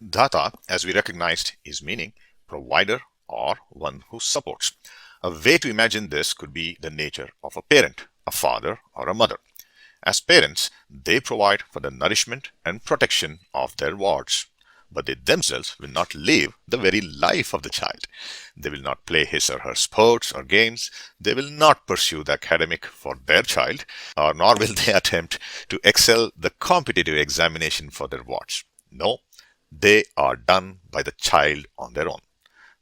Dhata, as we recognized, is meaning provider or one who supports. A way to imagine this could be the nature of a parent, a father or a mother. As parents, they provide for the nourishment and protection of their wards, but they themselves will not live the very life of the child. They will not play his or her sports or games. They will not pursue the academic for their child, or nor will they attempt to excel the competitive examination for their wards. No, they are done by the child on their own.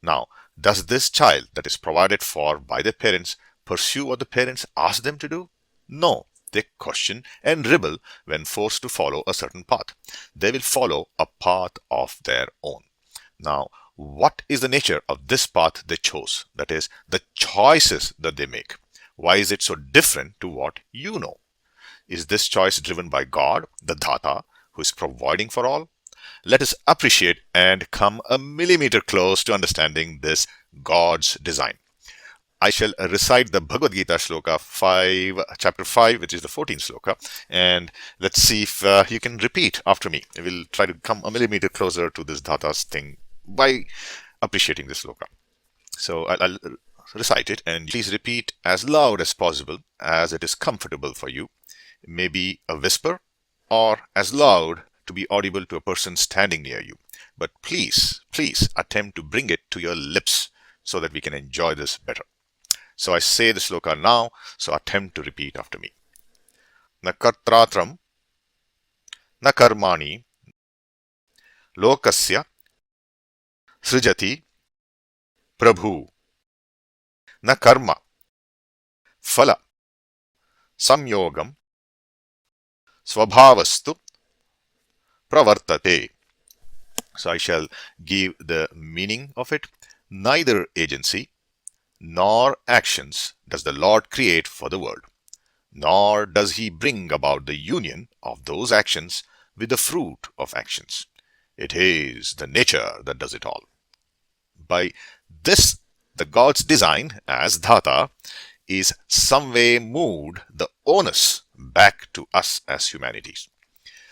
Now, does this child that is provided for by the parents pursue what the parents ask them to do? No. They question and rebel when forced to follow a certain path. They will follow a path of their own. Now, what is the nature of this path they chose? That is, the choices that they make. Why is it so different to what you know? Is this choice driven by God, the Dhata, who is providing for all? Let us appreciate and come a millimeter close to understanding this God's design. I shall recite the Bhagavad Gita shloka 5, chapter 5, which is the 14th shloka, and let's see if you can repeat after me. We'll try to come a millimeter closer to this Dhata's thing by appreciating this shloka. So I'll recite it, and please repeat as loud as possible, as it is comfortable for you. Maybe a whisper, or as loud to be audible to a person standing near you. But please attempt to bring it to your lips so that we can enjoy this better. So I say the shloka now, so attempt to repeat after me. Na kartratram, na karmani, lokasya, srijati, prabhu, na karma, phala, samyogam, svabhavastu, pravartate. So I shall give the meaning of it. Neither agency nor actions does the Lord create for the world, nor does he bring about the union of those actions with the fruit of actions. It is the nature that does it all. By this, the God's design as Dhata is some way moved the onus back to us as humanities.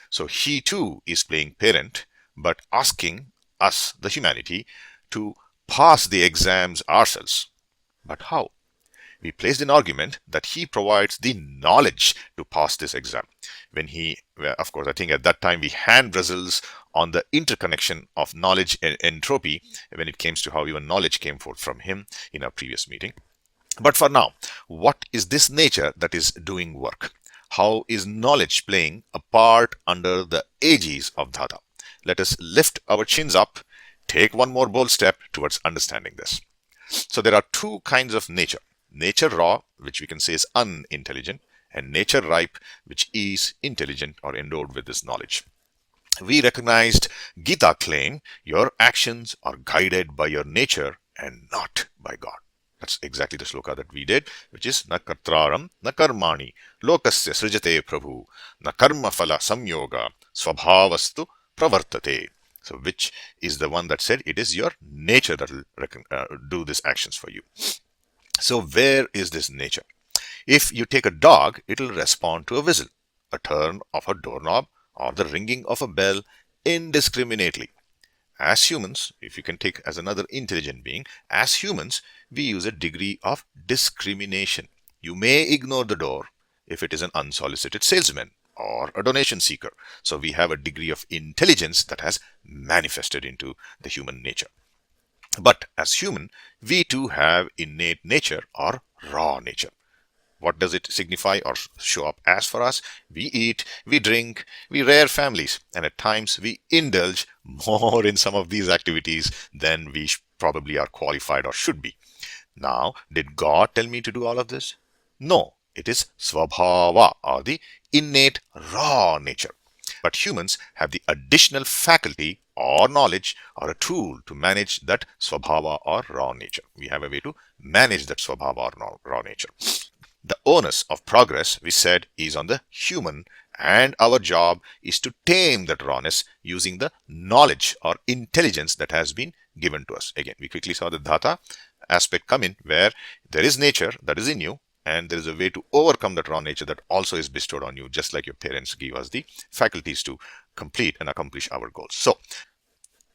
So he too is playing parent, but asking us, the humanity, to pass the exams ourselves. But how? We placed an argument that he provides the knowledge to pass this exam. When of course, I think at that time we hand bristles on the interconnection of knowledge and entropy when it came to how even knowledge came forth from him in our previous meeting. But for now, what is this nature that is doing work? How is knowledge playing a part under the aegis of Dhata? Let us lift our chins up, take one more bold step towards understanding this. So there are two kinds of nature. Nature raw, which we can say is unintelligent, and nature ripe, which is intelligent or endowed with this knowledge. We recognized Gita claim your actions are guided by your nature and not by God. That's exactly the shloka that we did, which is na kartraram na karmani lokasya srijate prabhu na karma phala samyoga svabhavastu pravartate. So which is the one that said it is your nature that will do these actions for you. So where is this nature? If you take a dog, it will respond to a whistle, a turn of a doorknob, or the ringing of a bell indiscriminately. As humans, if you can take as another intelligent being, as humans, we use a degree of discrimination. You may ignore the door if it is an unsolicited salesman or a donation seeker. So we have a degree of intelligence that has manifested into the human nature. But as human, we too have innate nature or raw nature. What does it signify or show up as for us? We eat, we drink, we rear families, and at times we indulge more in some of these activities than we probably are qualified or should be. Now, did God tell me to do all of this? No, it is svabhava, or the innate raw nature. But humans have the additional faculty or knowledge or a tool to manage that svabhava or raw nature. We have a way to manage that svabhava or raw nature. The onus of progress, we said, is on the human, and our job is to tame that rawness using the knowledge or intelligence that has been given to us. Again, we quickly saw the Dhata aspect come in, where there is nature that is in you, and there is a way to overcome that raw nature that also is bestowed on you, just like your parents give us the faculties to complete and accomplish our goals. So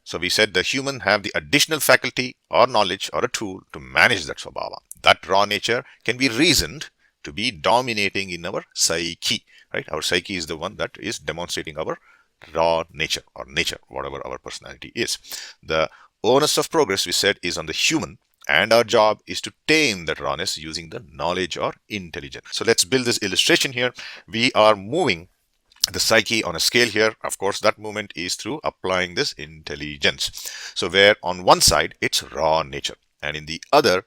So we said the human have the additional faculty or knowledge or a tool to manage that swabhava. That raw nature can be reasoned to be dominating in our psyche, right? Our psyche is the one that is demonstrating our raw nature or nature, whatever our personality is. The onus of progress, we said, is on the human, and our job is to tame that rawness using the knowledge or intelligence. So let's build this illustration here. We are moving the psyche on a scale here. Of course, that movement is through applying this intelligence. So where on one side it's raw nature, and in the other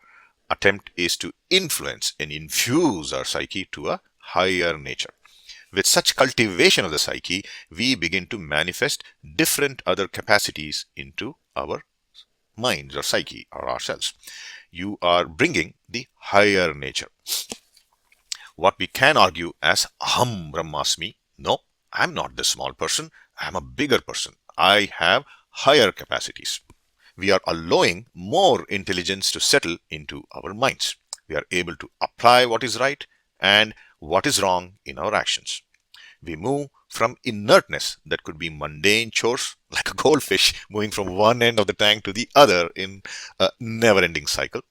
attempt is to influence and infuse our psyche to a higher nature. With such cultivation of the psyche, we begin to manifest different other capacities into our minds or psyche or ourselves. You are bringing the higher nature. What we can argue as Aham Brahmasmi. No, I'm not this small person. I'm a bigger person. I have higher capacities. We are allowing more intelligence to settle into our minds. We are able to apply what is right and what is wrong in our actions. We move from inertness that could be mundane chores, like a goldfish moving from one end of the tank to the other in a never-ending cycle,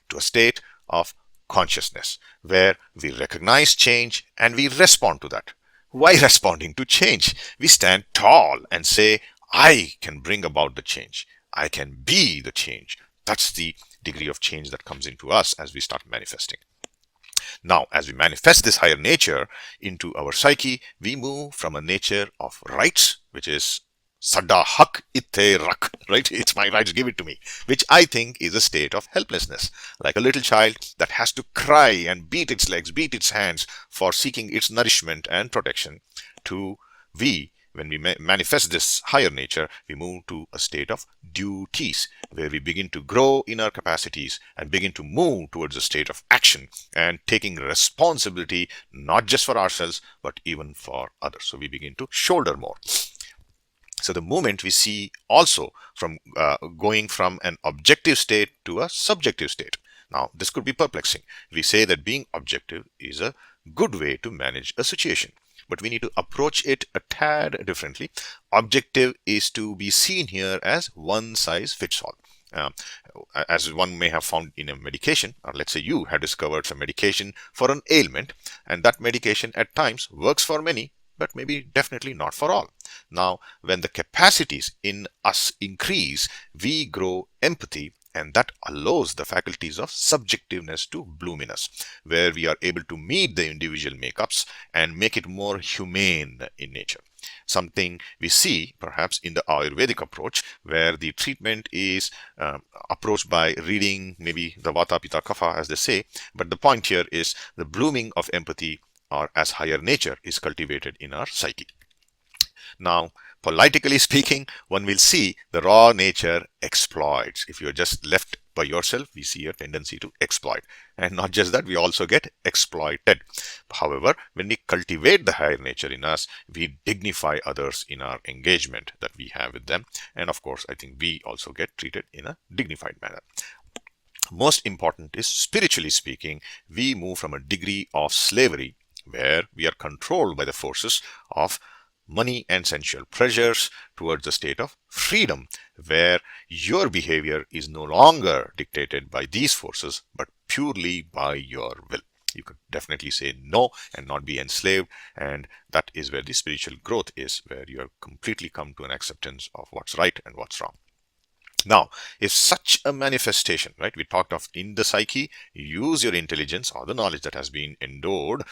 to a state of consciousness where we recognize change and we respond to that. Why responding to change? We stand tall and say, I can bring about the change. I can be the change. That's the degree of change that comes into us as we start manifesting. Now, as we manifest this higher nature into our psyche, we move from a nature of rights, which is Sada hak itte rak, right? It's my rights, give it to me, which I think is a state of helplessness, like a little child that has to cry and beat its legs, beat its hands for seeking its nourishment and protection, to when we manifest this higher nature, we move to a state of duties, where we begin to grow in our capacities and begin to move towards a state of action and taking responsibility, not just for ourselves, but even for others. So we begin to shoulder more. So the movement we see also from going from an objective state to a subjective state. Now, this could be perplexing. We say that being objective is a good way to manage a situation, but we need to approach it a tad differently. Objective is to be seen here as one size fits all. As one may have found in a medication, or let's say you have discovered some medication for an ailment, and that medication at times works for many, but maybe definitely not for all. Now, when the capacities in us increase, we grow empathy, and that allows the faculties of subjectiveness to bloom in us, where we are able to meet the individual makeups and make it more humane in nature. Something we see perhaps in the Ayurvedic approach, where the treatment is approached by reading maybe the Vata Pitta Kapha, as they say, but the point here is the blooming of empathy or as higher nature is cultivated in our psyche. Now, politically speaking, one will see the raw nature exploits. If you're just left by yourself, we see a tendency to exploit. And not just that, we also get exploited. However, when we cultivate the higher nature in us, we dignify others in our engagement that we have with them. And of course, I think we also get treated in a dignified manner. Most important is, spiritually speaking, we move from a degree of slavery where we are controlled by the forces of money and sensual pleasures towards a state of freedom, where your behavior is no longer dictated by these forces, but purely by your will. You could definitely say no and not be enslaved, and that is where the spiritual growth is, where you have completely come to an acceptance of what's right and what's wrong. Now, if such a manifestation, right, we talked of in the psyche, use your intelligence or the knowledge that has been endowed.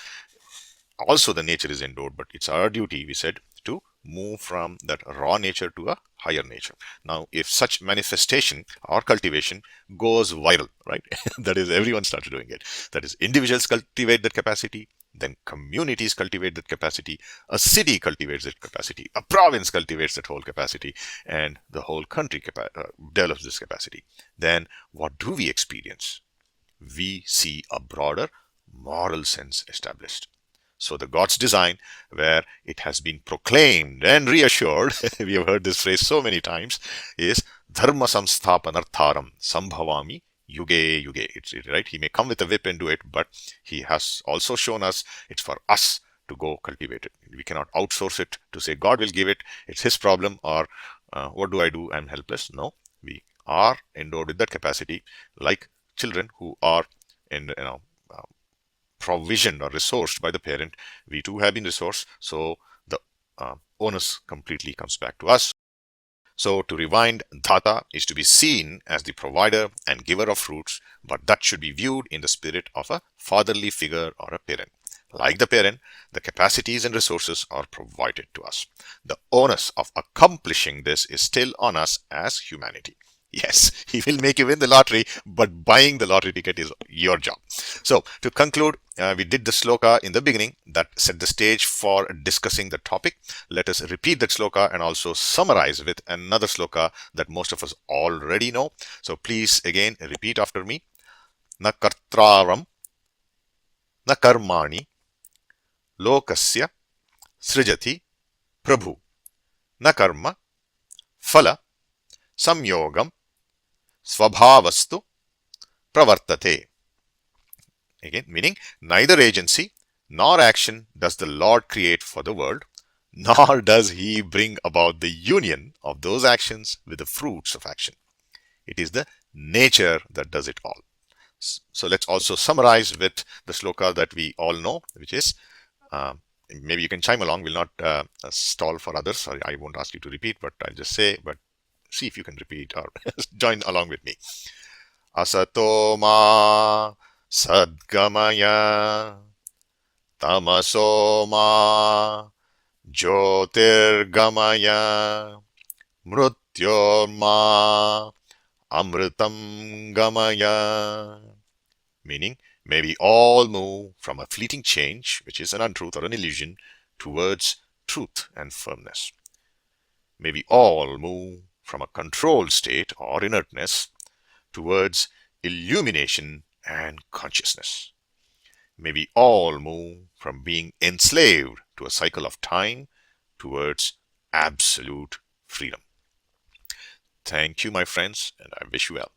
Also, the nature is endowed, but it's our duty, we said, to move from that raw nature to a higher nature. Now, if such manifestation or cultivation goes viral, right, that is, everyone starts doing it. That is, individuals cultivate that capacity, then communities cultivate that capacity, a city cultivates that capacity, a province cultivates that whole capacity, and the whole country develops this capacity. Then what do we experience? We see a broader moral sense established. So the God's design, where it has been proclaimed and reassured, we have heard this phrase so many times, is dharma samsthapanartharam sambhavami yuge yuge. It's right. He may come with a whip and do it, but he has also shown us it's for us to go cultivate it. We cannot outsource it to say God will give it. It's his problem, or What do I do? I'm helpless. No, we are endowed with that capacity, like children who are in, provisioned or resourced by the parent. We too have been resourced, so the onus completely comes back to us. So to rewind, Dhata is to be seen as the provider and giver of fruits, but that should be viewed in the spirit of a fatherly figure or a parent. Like the parent, the capacities and resources are provided to us. The onus of accomplishing this is still on us as humanity. Yes, he will make you win the lottery, but buying the lottery ticket is your job. So, to conclude, we did the sloka in the beginning that set the stage for discussing the topic. Let us repeat that sloka and also summarize with another sloka that most of us already know. So, please again repeat after me. Na kartraram, na karmani, lokasya, srijati, prabhu, na karma, phala, samyogam, svabhavastu, pravartate. Again, meaning neither agency nor action does the Lord create for the world, nor does he bring about the union of those actions with the fruits of action. It is the nature that does it all. So let's also summarize with the sloka that we all know, which is, maybe you can chime along, we'll not stall for others. Sorry, I won't ask you to repeat, but I'll just say, but see if you can repeat or join along with me. Asato ma sadgamaya tamaso ma jyotirgamaya mrutyorma amritam gamaya. Meaning, may we all move from a fleeting change, which is an untruth or an illusion, towards truth and firmness. May we all move from a controlled state or inertness towards illumination and consciousness. May we all move from being enslaved to a cycle of time towards absolute freedom. Thank you, my friends, and I wish you well.